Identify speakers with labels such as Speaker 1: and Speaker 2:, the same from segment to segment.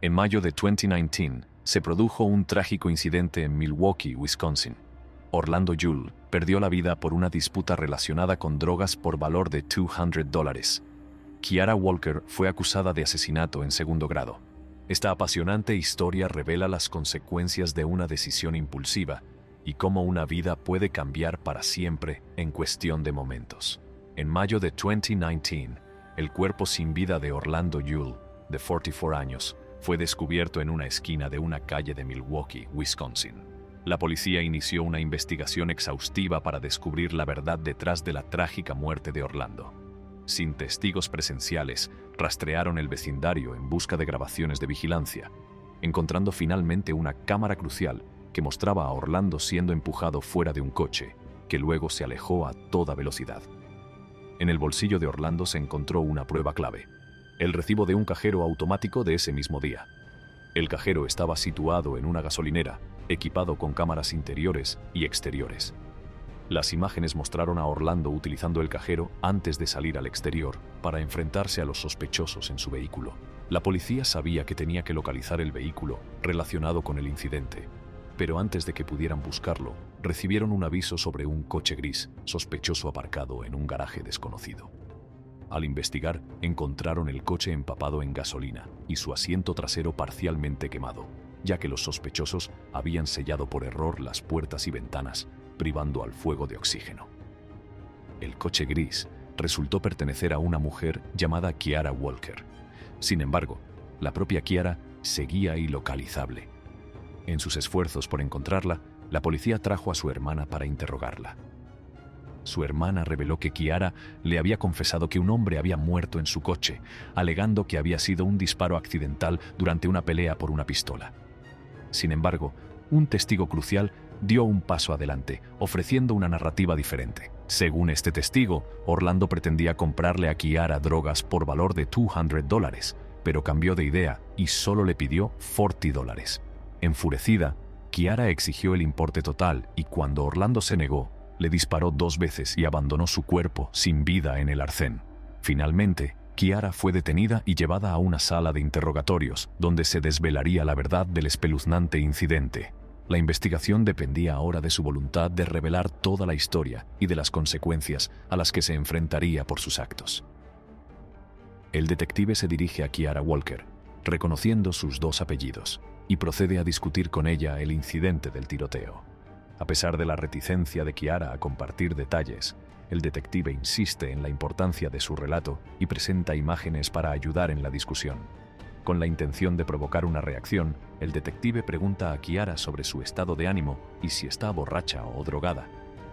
Speaker 1: En mayo de 2019, se produjo un trágico incidente en Milwaukee, Wisconsin. Orlando Jewell perdió la vida por una disputa relacionada con drogas por valor de $200. Kiara Walker fue acusada de asesinato en segundo grado. Esta apasionante historia revela las consecuencias de una decisión impulsiva y cómo una vida puede cambiar para siempre en cuestión de momentos. En mayo de 2019, el cuerpo sin vida de Orlando Jewell, de 44 años, fue descubierto en una esquina de una calle de Milwaukee, Wisconsin. La policía inició una investigación exhaustiva para descubrir la verdad detrás de la trágica muerte de Orlando. Sin testigos presenciales, rastrearon el vecindario en busca de grabaciones de vigilancia, encontrando finalmente una cámara crucial que mostraba a Orlando siendo empujado fuera de un coche, que luego se alejó a toda velocidad. En el bolsillo de Orlando se encontró una prueba clave: el recibo de un cajero automático de ese mismo día. El cajero estaba situado en una gasolinera, equipado con cámaras interiores y exteriores. Las imágenes mostraron a Orlando utilizando el cajero antes de salir al exterior para enfrentarse a los sospechosos en su vehículo. La policía sabía que tenía que localizar el vehículo relacionado con el incidente, pero antes de que pudieran buscarlo, recibieron un aviso sobre un coche gris sospechoso aparcado en un garaje desconocido. Al investigar, encontraron el coche empapado en gasolina y su asiento trasero parcialmente quemado, ya que los sospechosos habían sellado por error las puertas y ventanas, privando al fuego de oxígeno. El coche gris resultó pertenecer a una mujer llamada Kiara Walker. Sin embargo, la propia Kiara seguía ilocalizable. En sus esfuerzos por encontrarla, la policía trajo a su hermana para interrogarla. Su hermana reveló que Kiara le había confesado que un hombre había muerto en su coche, alegando que había sido un disparo accidental durante una pelea por una pistola. Sin embargo, un testigo crucial dio un paso adelante, ofreciendo una narrativa diferente. Según este testigo, Orlando pretendía comprarle a Kiara drogas por valor de $200, pero cambió de idea y solo le pidió $40. Enfurecida, Kiara exigió el importe total y cuando Orlando se negó, le disparó 2 veces y abandonó su cuerpo sin vida en el arcén. Finalmente, Kiara fue detenida y llevada a una sala de interrogatorios, donde se desvelaría la verdad del espeluznante incidente. La investigación dependía ahora de su voluntad de revelar toda la historia y de las consecuencias a las que se enfrentaría por sus actos. El detective se dirige a Kiara Walker, reconociendo sus 2 apellidos, y procede a discutir con ella el incidente del tiroteo. A pesar de la reticencia de Kiara a compartir detalles, el detective insiste en la importancia de su relato y presenta imágenes para ayudar en la discusión. Con la intención de provocar una reacción, el detective pregunta a Kiara sobre su estado de ánimo y si está borracha o drogada.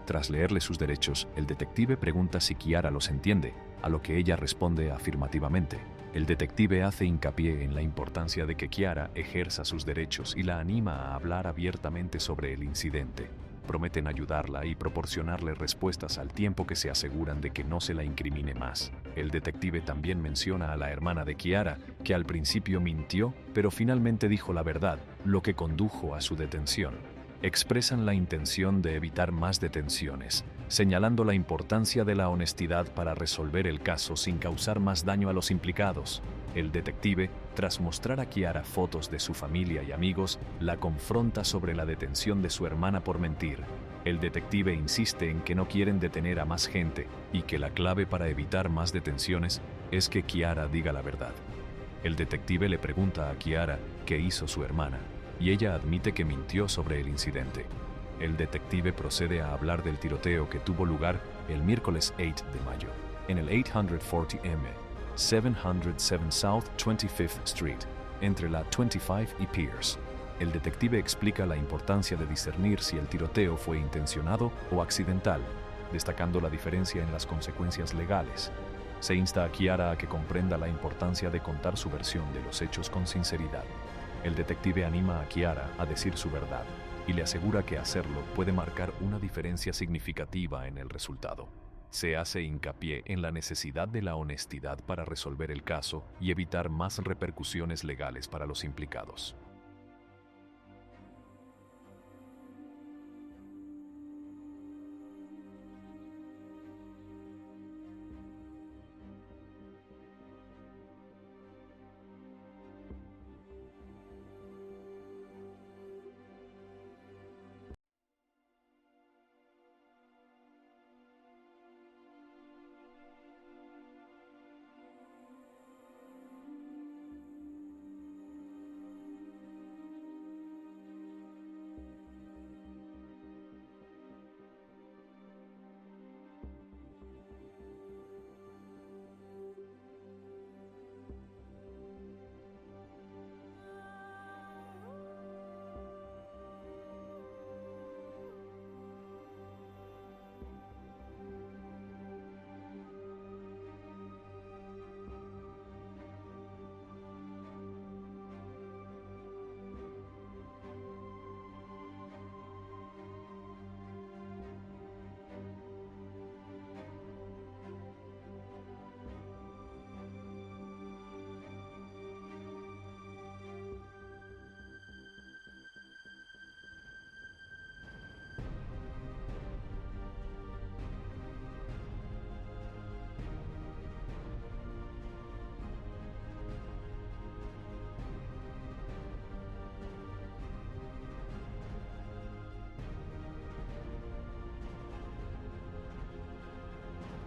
Speaker 1: Tras leerle sus derechos, el detective pregunta si Kiara los entiende, a lo que ella responde afirmativamente. El detective hace hincapié en la importancia de que Kiara ejerza sus derechos y la anima a hablar abiertamente sobre el incidente. Prometen ayudarla y proporcionarle respuestas al tiempo que se aseguran de que no se la incrimine más. El detective también menciona a la hermana de Kiara, que al principio mintió, pero finalmente dijo la verdad, lo que condujo a su detención. Expresan la intención de evitar más detenciones, señalando la importancia de la honestidad para resolver el caso sin causar más daño a los implicados. El detective, tras mostrar a Kiara fotos de su familia y amigos, la confronta sobre la detención de su hermana por mentir. El detective insiste en que no quieren detener a más gente y que la clave para evitar más detenciones es que Kiara diga la verdad. El detective le pregunta a Kiara qué hizo su hermana, y ella admite que mintió sobre el incidente. El detective procede a hablar del tiroteo que tuvo lugar el miércoles 8 de mayo, en el 840M, 707 South 25th Street, entre la 25 y Pierce. El detective explica la importancia de discernir si el tiroteo fue intencionado o accidental, destacando la diferencia en las consecuencias legales. Se insta a Kiara a que comprenda la importancia de contar su versión de los hechos con sinceridad. El detective anima a Kiara a decir su verdad y le asegura que hacerlo puede marcar una diferencia significativa en el resultado. Se hace hincapié en la necesidad de la honestidad para resolver el caso y evitar más repercusiones legales para los implicados.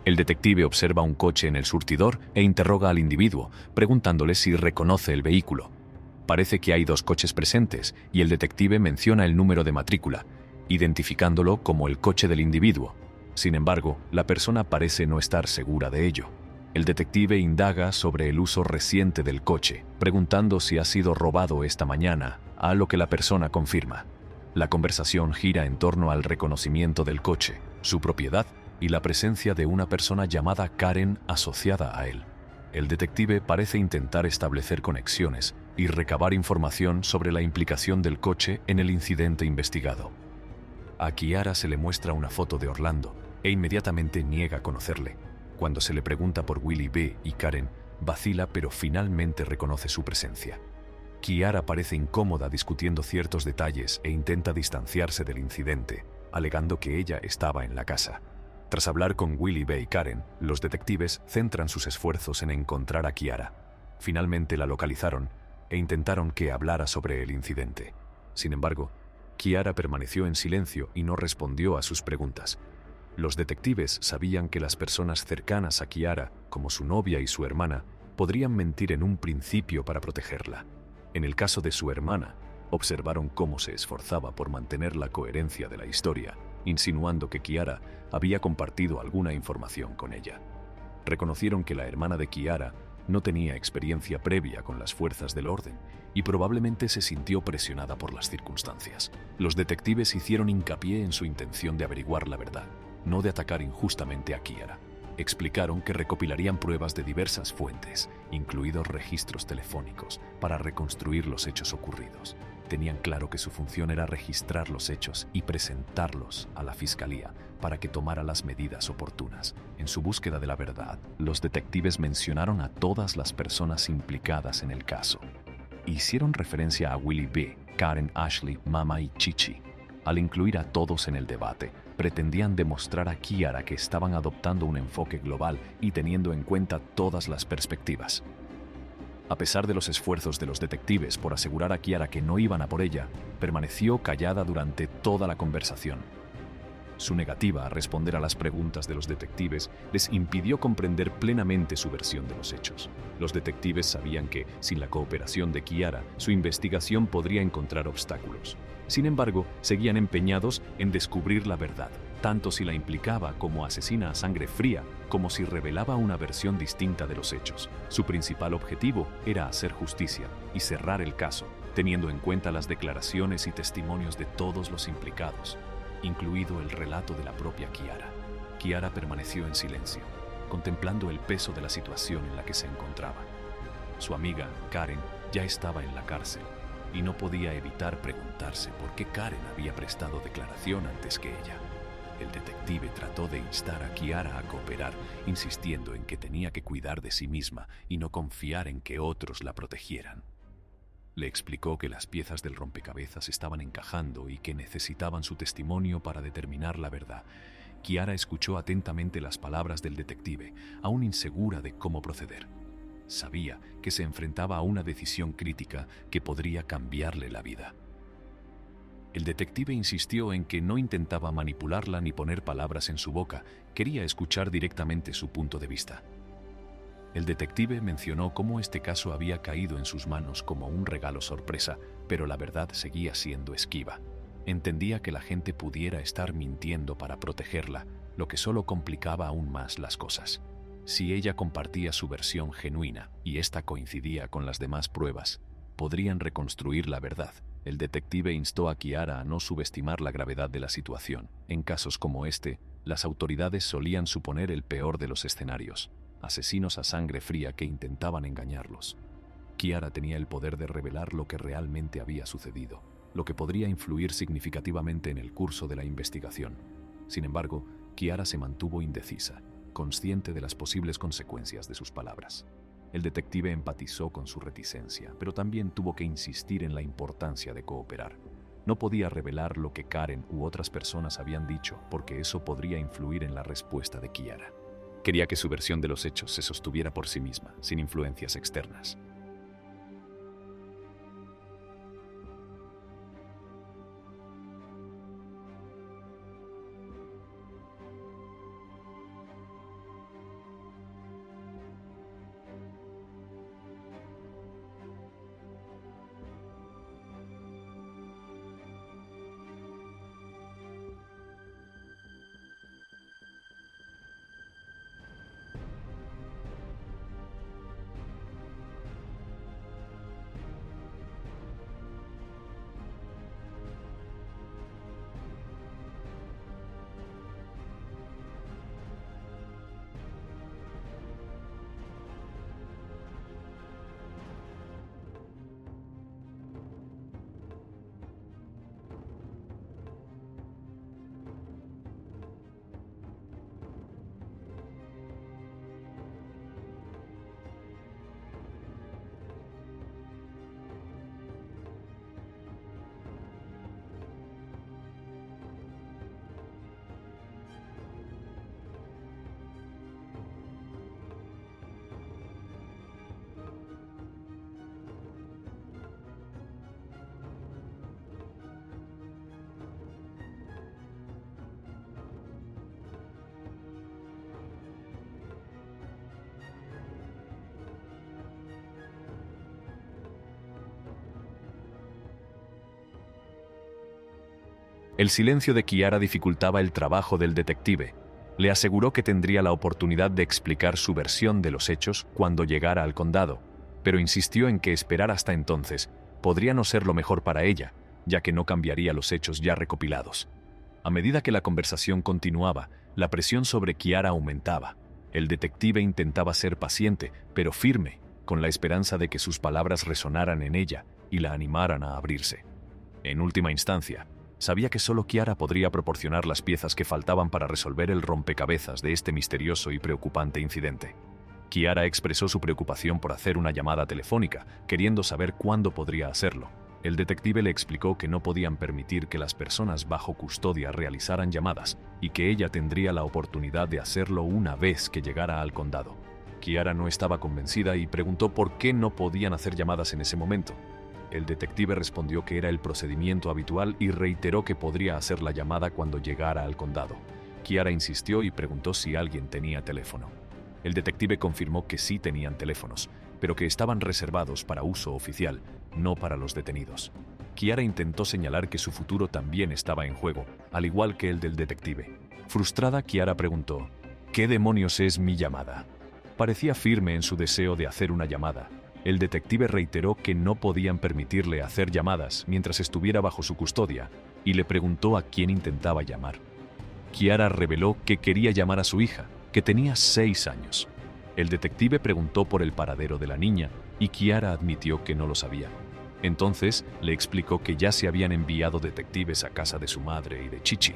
Speaker 1: El detective observa un coche en el surtidor e interroga al individuo, preguntándole si reconoce el vehículo. Parece que hay dos coches presentes y el detective menciona el número de matrícula, identificándolo como el coche del individuo. Sin embargo, la persona parece no estar segura de ello. El detective indaga sobre el uso reciente del coche, preguntando si ha sido robado esta mañana, a lo que la persona confirma. La conversación gira en torno al reconocimiento del coche, su propiedad y la presencia de una persona llamada Karen asociada a él. El detective parece intentar establecer conexiones y recabar información sobre la implicación del coche en el incidente investigado. A Kiara se le muestra una foto de Orlando e inmediatamente niega conocerle. Cuando se le pregunta por Willie B. y Karen, vacila pero finalmente reconoce su presencia. Kiara parece incómoda discutiendo ciertos detalles e intenta distanciarse del incidente, alegando que ella estaba en la casa. Tras hablar con Willie B. y Karen, los detectives centran sus esfuerzos en encontrar a Kiara. Finalmente la localizaron e intentaron que hablara sobre el incidente. Sin embargo, Kiara permaneció en silencio y no respondió a sus preguntas. Los detectives sabían que las personas cercanas a Kiara, como su novia y su hermana, podrían mentir en un principio para protegerla. En el caso de su hermana, observaron cómo se esforzaba por mantener la coherencia de la historia, insinuando que Kiara había compartido alguna información con ella. Reconocieron que la hermana de Kiara no tenía experiencia previa con las fuerzas del orden y probablemente se sintió presionada por las circunstancias. Los detectives hicieron hincapié en su intención de averiguar la verdad, no de atacar injustamente a Kiara. Explicaron que recopilarían pruebas de diversas fuentes, incluidos registros telefónicos, para reconstruir los hechos ocurridos. Tenían claro que su función era registrar los hechos y presentarlos a la fiscalía para que tomara las medidas oportunas. En su búsqueda de la verdad, los detectives mencionaron a todas las personas implicadas en el caso. Hicieron referencia a Willie B., Karen, Ashley, Mama y Chichi. Al incluir a todos en el debate, pretendían demostrar a Kiara que estaban adoptando un enfoque global y teniendo en cuenta todas las perspectivas. A pesar de los esfuerzos de los detectives por asegurar a Kiara que no iban a por ella, permaneció callada durante toda la conversación. Su negativa a responder a las preguntas de los detectives les impidió comprender plenamente su versión de los hechos. Los detectives sabían que, sin la cooperación de Kiara, su investigación podría encontrar obstáculos. Sin embargo, seguían empeñados en descubrir la verdad, tanto si la implicaba como asesina a sangre fría, como si revelaba una versión distinta de los hechos. Su principal objetivo era hacer justicia y cerrar el caso, teniendo en cuenta las declaraciones y testimonios de todos los implicados, incluido el relato de la propia Kiara. Kiara permaneció en silencio, contemplando el peso de la situación en la que se encontraba. Su amiga, Karen, ya estaba en la cárcel y no podía evitar preguntarse por qué Karen había prestado declaración antes que ella. El detective trató de instar a Kiara a cooperar, insistiendo en que tenía que cuidar de sí misma y no confiar en que otros la protegieran. Le explicó que las piezas del rompecabezas estaban encajando y que necesitaban su testimonio para determinar la verdad. Kiara escuchó atentamente las palabras del detective, aún insegura de cómo proceder. Sabía que se enfrentaba a una decisión crítica que podría cambiarle la vida. El detective insistió en que no intentaba manipularla ni poner palabras en su boca, quería escuchar directamente su punto de vista. El detective mencionó cómo este caso había caído en sus manos como un regalo sorpresa, pero la verdad seguía siendo esquiva. Entendía que la gente pudiera estar mintiendo para protegerla, lo que solo complicaba aún más las cosas. Si ella compartía su versión genuina y esta coincidía con las demás pruebas, podrían reconstruir la verdad. El detective instó a Kiara a no subestimar la gravedad de la situación. En casos como este, las autoridades solían suponer el peor de los escenarios: asesinos a sangre fría que intentaban engañarlos. Kiara tenía el poder de revelar lo que realmente había sucedido, lo que podría influir significativamente en el curso de la investigación. Sin embargo, Kiara se mantuvo indecisa, consciente de las posibles consecuencias de sus palabras. El detective empatizó con su reticencia, pero también tuvo que insistir en la importancia de cooperar. No podía revelar lo que Karen u otras personas habían dicho, porque eso podría influir en la respuesta de Kiara. Quería que su versión de los hechos se sostuviera por sí misma, sin influencias externas. El silencio de Kiara dificultaba el trabajo del detective. Le aseguró que tendría la oportunidad de explicar su versión de los hechos cuando llegara al condado, pero insistió en que esperar hasta entonces podría no ser lo mejor para ella, ya que no cambiaría los hechos ya recopilados. A medida que la conversación continuaba, la presión sobre Kiara aumentaba. El detective intentaba ser paciente, pero firme, con la esperanza de que sus palabras resonaran en ella y la animaran a abrirse. En última instancia, sabía que solo Kiara podría proporcionar las piezas que faltaban para resolver el rompecabezas de este misterioso y preocupante incidente. Kiara expresó su preocupación por hacer una llamada telefónica, queriendo saber cuándo podría hacerlo. El detective le explicó que no podían permitir que las personas bajo custodia realizaran llamadas y que ella tendría la oportunidad de hacerlo una vez que llegara al condado. Kiara no estaba convencida y preguntó por qué no podían hacer llamadas en ese momento. El detective respondió que era el procedimiento habitual y reiteró que podría hacer la llamada cuando llegara al condado. Kiara insistió y preguntó si alguien tenía teléfono. El detective confirmó que sí tenían teléfonos, pero que estaban reservados para uso oficial, no para los detenidos. Kiara intentó señalar que su futuro también estaba en juego, al igual que el del detective. Frustrada, Kiara preguntó, ¿qué demonios es mi llamada? Parecía firme en su deseo de hacer una llamada. El detective reiteró que no podían permitirle hacer llamadas mientras estuviera bajo su custodia y le preguntó a quién intentaba llamar. Kiara reveló que quería llamar a su hija, que tenía 6 años. El detective preguntó por el paradero de la niña y Kiara admitió que no lo sabía. Entonces le explicó que ya se habían enviado detectives a casa de su madre y de Chichi,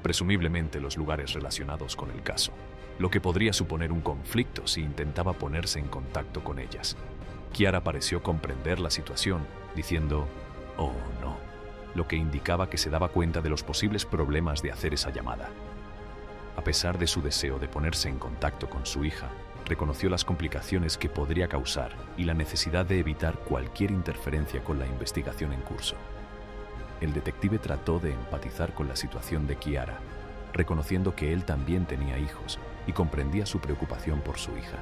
Speaker 1: presumiblemente los lugares relacionados con el caso, lo que podría suponer un conflicto si intentaba ponerse en contacto con ellas. Kiara pareció comprender la situación, diciendo, «Oh, no», lo que indicaba que se daba cuenta de los posibles problemas de hacer esa llamada. A pesar de su deseo de ponerse en contacto con su hija, reconoció las complicaciones que podría causar y la necesidad de evitar cualquier interferencia con la investigación en curso. El detective trató de empatizar con la situación de Kiara, reconociendo que él también tenía hijos y comprendía su preocupación por su hija.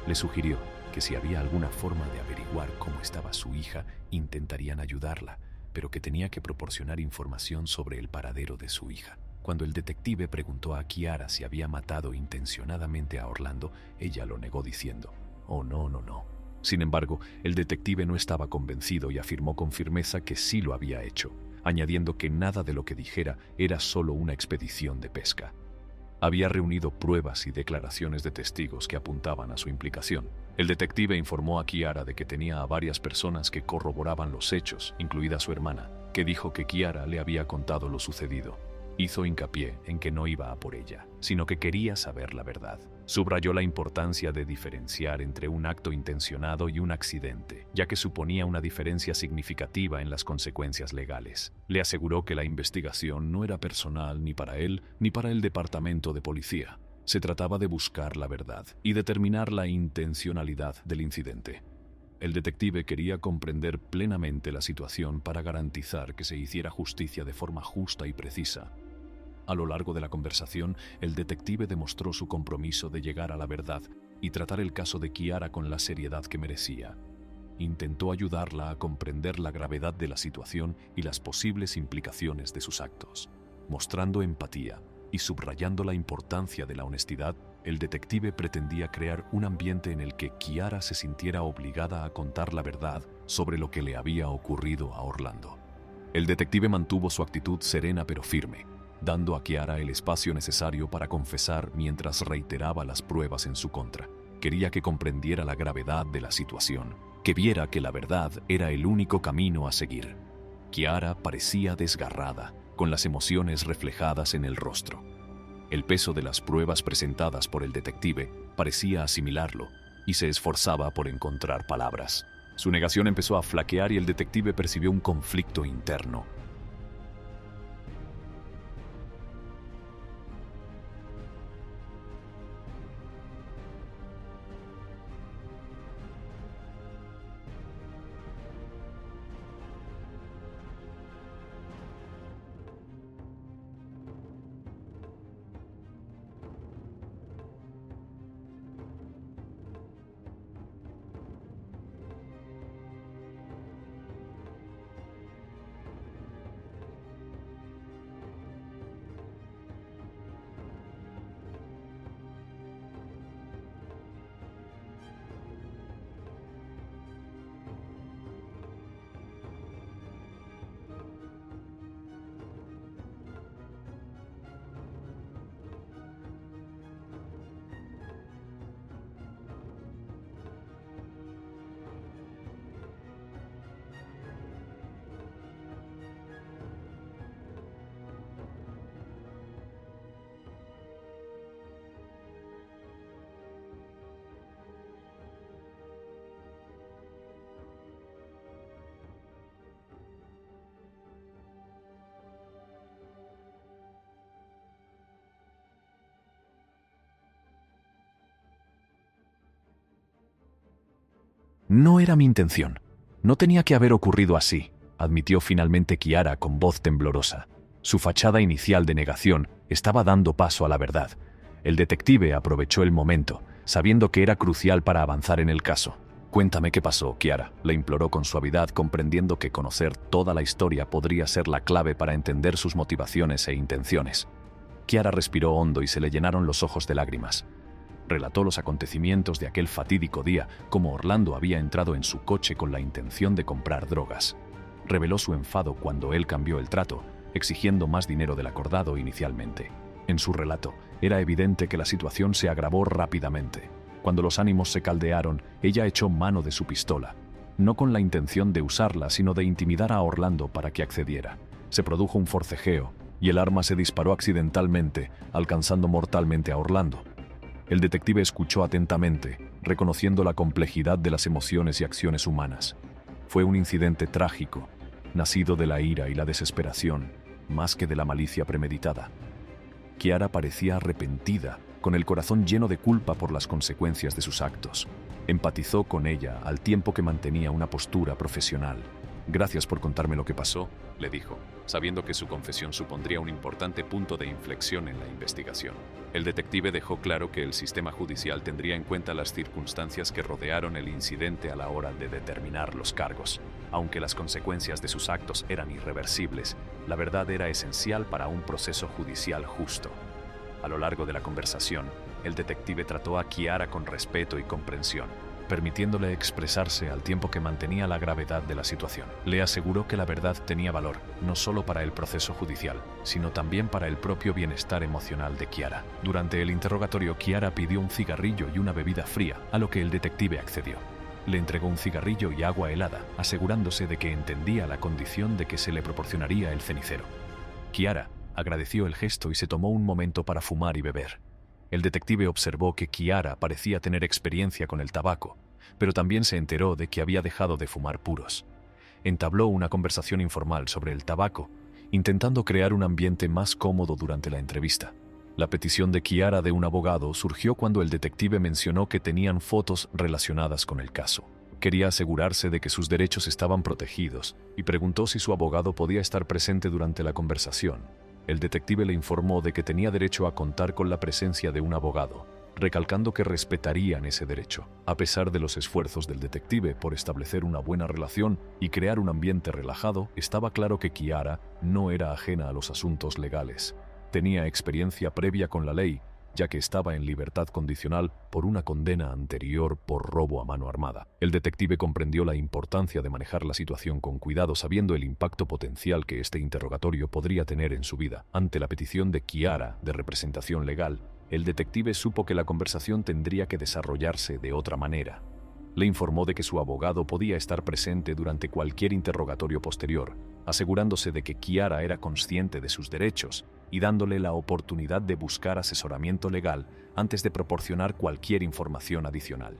Speaker 1: Le sugirió que si había alguna forma de averiguar cómo estaba su hija, intentarían ayudarla, pero que tenía que proporcionar información sobre el paradero de su hija. Cuando el detective preguntó a Kiara si había matado intencionadamente a Orlando, ella lo negó diciendo, «Oh, no, no, no». Sin embargo, el detective no estaba convencido y afirmó con firmeza que sí lo había hecho, añadiendo que nada de lo que dijera era solo una expedición de pesca. Había reunido pruebas y declaraciones de testigos que apuntaban a su implicación. El detective informó a Kiara de que tenía a varias personas que corroboraban los hechos, incluida su hermana, que dijo que Kiara le había contado lo sucedido. Hizo hincapié en que no iba a por ella, sino que quería saber la verdad. Subrayó la importancia de diferenciar entre un acto intencionado y un accidente, ya que suponía una diferencia significativa en las consecuencias legales. Le aseguró que la investigación no era personal ni para él ni para el departamento de policía. Se trataba de buscar la verdad y determinar la intencionalidad del incidente. El detective quería comprender plenamente la situación para garantizar que se hiciera justicia de forma justa y precisa. A lo largo de la conversación, el detective demostró su compromiso de llegar a la verdad y tratar el caso de Kiara con la seriedad que merecía. Intentó ayudarla a comprender la gravedad de la situación y las posibles implicaciones de sus actos. Mostrando empatía y subrayando la importancia de la honestidad, el detective pretendía crear un ambiente en el que Kiara se sintiera obligada a contar la verdad sobre lo que le había ocurrido a Orlando. El detective mantuvo su actitud serena pero firme, dando a Kiara el espacio necesario para confesar mientras reiteraba las pruebas en su contra. Quería que comprendiera la gravedad de la situación, que viera que la verdad era el único camino a seguir. Kiara parecía desgarrada, con las emociones reflejadas en el rostro. El peso de las pruebas presentadas por el detective parecía asimilarlo y se esforzaba por encontrar palabras. Su negación empezó a flaquear y el detective percibió un conflicto interno. No era mi intención. No tenía que haber ocurrido así, admitió finalmente Kiara con voz temblorosa. Su fachada inicial de negación estaba dando paso a la verdad. El detective aprovechó el momento, sabiendo que era crucial para avanzar en el caso. «Cuéntame qué pasó, Kiara», le imploró con suavidad, comprendiendo que conocer toda la historia podría ser la clave para entender sus motivaciones e intenciones. Kiara respiró hondo y se le llenaron los ojos de lágrimas. Relató los acontecimientos de aquel fatídico día, cómo Orlando había entrado en su coche con la intención de comprar drogas. Reveló su enfado cuando él cambió el trato, exigiendo más dinero del acordado inicialmente. En su relato, era evidente que la situación se agravó rápidamente. Cuando los ánimos se caldearon, ella echó mano de su pistola, no con la intención de usarla, sino de intimidar a Orlando para que accediera. Se produjo un forcejeo, y el arma se disparó accidentalmente, alcanzando mortalmente a Orlando. El detective escuchó atentamente, reconociendo la complejidad de las emociones y acciones humanas. Fue un incidente trágico, nacido de la ira y la desesperación, más que de la malicia premeditada. Kiara parecía arrepentida, con el corazón lleno de culpa por las consecuencias de sus actos. Empatizó con ella al tiempo que mantenía una postura profesional. «Gracias por contarme lo que pasó», le dijo, sabiendo que su confesión supondría un importante punto de inflexión en la investigación. El detective dejó claro que el sistema judicial tendría en cuenta las circunstancias que rodearon el incidente a la hora de determinar los cargos. Aunque las consecuencias de sus actos eran irreversibles, la verdad era esencial para un proceso judicial justo. A lo largo de la conversación, el detective trató a Kiara con respeto y comprensión, permitiéndole expresarse al tiempo que mantenía la gravedad de la situación. Le aseguró que la verdad tenía valor, no solo para el proceso judicial, sino también para el propio bienestar emocional de Kiara. Durante el interrogatorio, Kiara pidió un cigarrillo y una bebida fría, a lo que el detective accedió. Le entregó un cigarrillo y agua helada, asegurándose de que entendía la condición de que se le proporcionaría el cenicero. Kiara agradeció el gesto y se tomó un momento para fumar y beber. El detective observó que Kiara parecía tener experiencia con el tabaco, pero también se enteró de que había dejado de fumar puros. Entabló una conversación informal sobre el tabaco, intentando crear un ambiente más cómodo durante la entrevista. La petición de Kiara de un abogado surgió cuando el detective mencionó que tenían fotos relacionadas con el caso. Quería asegurarse de que sus derechos estaban protegidos y preguntó si su abogado podía estar presente durante la conversación. El detective le informó de que tenía derecho a contar con la presencia de un abogado, recalcando que respetarían ese derecho. A pesar de los esfuerzos del detective por establecer una buena relación y crear un ambiente relajado, estaba claro que Kiara no era ajena a los asuntos legales. Tenía experiencia previa con la ley, ya que estaba en libertad condicional por una condena anterior por robo a mano armada. El detective comprendió la importancia de manejar la situación con cuidado, sabiendo el impacto potencial que este interrogatorio podría tener en su vida. Ante la petición de Kiara de representación legal, el detective supo que la conversación tendría que desarrollarse de otra manera. Le informó de que su abogado podía estar presente durante cualquier interrogatorio posterior, asegurándose de que Kiara era consciente de sus derechos y dándole la oportunidad de buscar asesoramiento legal antes de proporcionar cualquier información adicional.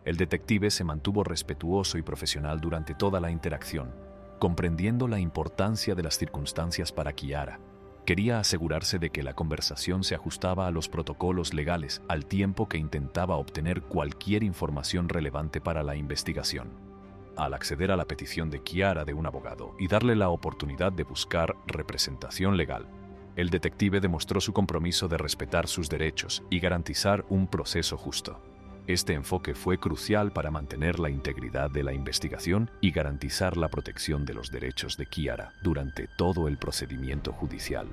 Speaker 1: El detective se mantuvo respetuoso y profesional durante toda la interacción, comprendiendo la importancia de las circunstancias para Kiara. Quería asegurarse de que la conversación se ajustaba a los protocolos legales al tiempo que intentaba obtener cualquier información relevante para la investigación. Al acceder a la petición de Kiara de un abogado y darle la oportunidad de buscar representación legal, el detective demostró su compromiso de respetar sus derechos y garantizar un proceso justo. Este enfoque fue crucial para mantener la integridad de la investigación y garantizar la protección de los derechos de Kiara durante todo el procedimiento judicial.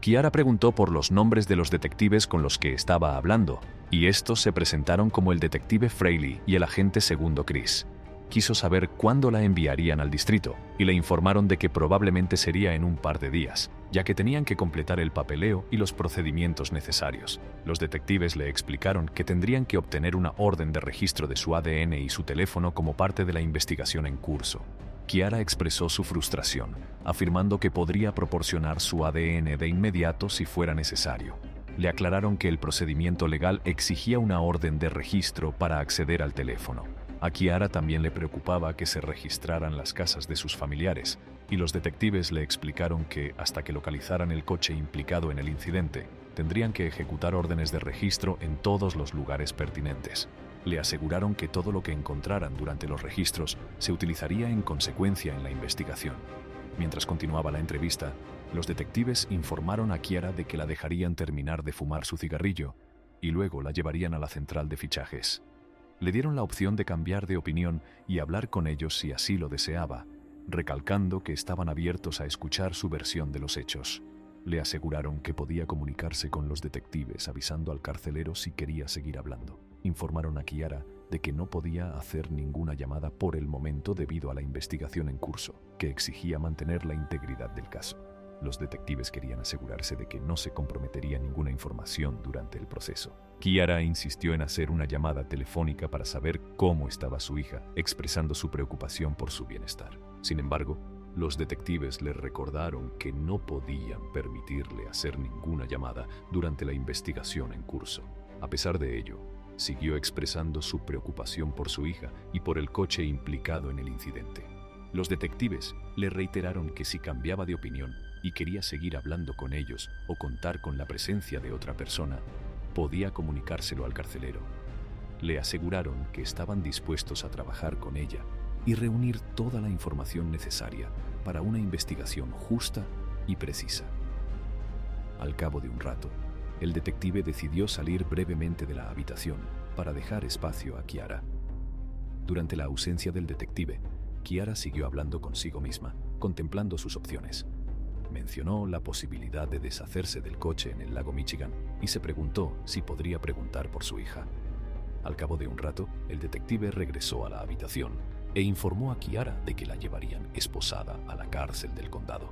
Speaker 1: Kiara preguntó por los nombres de los detectives con los que estaba hablando, y estos se presentaron como el detective Fraley y el agente segundo Chris. Quiso saber cuándo la enviarían al distrito, y le informaron de que probablemente sería en un par de días, ya que tenían que completar el papeleo y los procedimientos necesarios. Los detectives le explicaron que tendrían que obtener una orden de registro de su ADN y su teléfono como parte de la investigación en curso. Kiara expresó su frustración, afirmando que podría proporcionar su ADN de inmediato si fuera necesario. Le aclararon que el procedimiento legal exigía una orden de registro para acceder al teléfono. A Kiara también le preocupaba que se registraran las casas de sus familiares, y los detectives le explicaron que, hasta que localizaran el coche implicado en el incidente, tendrían que ejecutar órdenes de registro en todos los lugares pertinentes. Le aseguraron que todo lo que encontraran durante los registros se utilizaría en consecuencia en la investigación. Mientras continuaba la entrevista, los detectives informaron a Kiara de que la dejarían terminar de fumar su cigarrillo y luego la llevarían a la central de fichajes. Le dieron la opción de cambiar de opinión y hablar con ellos si así lo deseaba, recalcando que estaban abiertos a escuchar su versión de los hechos. Le aseguraron que podía comunicarse con los detectives avisando al carcelero si quería seguir hablando. Informaron a Kiara de que no podía hacer ninguna llamada por el momento debido a la investigación en curso, que exigía mantener la integridad del caso. Los detectives querían asegurarse de que no se comprometería ninguna información durante el proceso. Kiara insistió en hacer una llamada telefónica para saber cómo estaba su hija, expresando su preocupación por su bienestar. Sin embargo, los detectives le recordaron que no podían permitirle hacer ninguna llamada durante la investigación en curso. A pesar de ello, siguió expresando su preocupación por su hija y por el coche implicado en el incidente. Los detectives le reiteraron que si cambiaba de opinión y quería seguir hablando con ellos o contar con la presencia de otra persona, podía comunicárselo al carcelero. Le aseguraron que estaban dispuestos a trabajar con ella y reunir toda la información necesaria para una investigación justa y precisa. Al cabo de un rato, el detective decidió salir brevemente de la habitación para dejar espacio a Kiara. Durante la ausencia del detective, Kiara siguió hablando consigo misma, contemplando sus opciones. Mencionó la posibilidad de deshacerse del coche en el lago Michigan y se preguntó si podría preguntar por su hija. Al cabo de un rato, el detective regresó a la habitación e informó a Kiara de que la llevarían esposada a la cárcel del condado.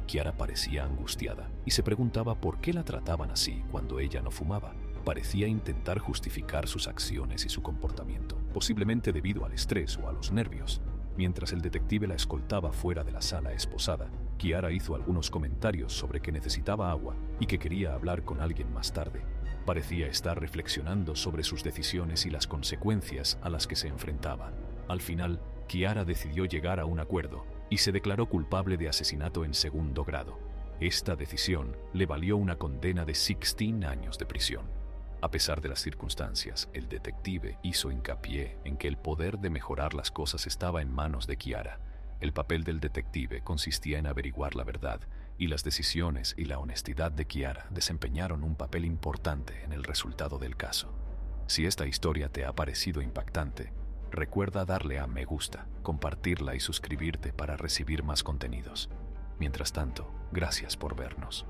Speaker 1: Kiara parecía angustiada y se preguntaba por qué la trataban así cuando ella no fumaba. Parecía intentar justificar sus acciones y su comportamiento, posiblemente debido al estrés o a los nervios. Mientras el detective la escoltaba fuera de la sala esposada, Kiara hizo algunos comentarios sobre que necesitaba agua y que quería hablar con alguien más tarde. Parecía estar reflexionando sobre sus decisiones y las consecuencias a las que se enfrentaba. Al final, Kiara decidió llegar a un acuerdo y se declaró culpable de asesinato en segundo grado. Esta decisión le valió una condena de 16 años de prisión. A pesar de las circunstancias, el detective hizo hincapié en que el poder de mejorar las cosas estaba en manos de Kiara. El papel del detective consistía en averiguar la verdad, y las decisiones y la honestidad de Kiara desempeñaron un papel importante en el resultado del caso. Si esta historia te ha parecido impactante, recuerda darle a me gusta, compartirla y suscribirte para recibir más contenidos. Mientras tanto, gracias por vernos.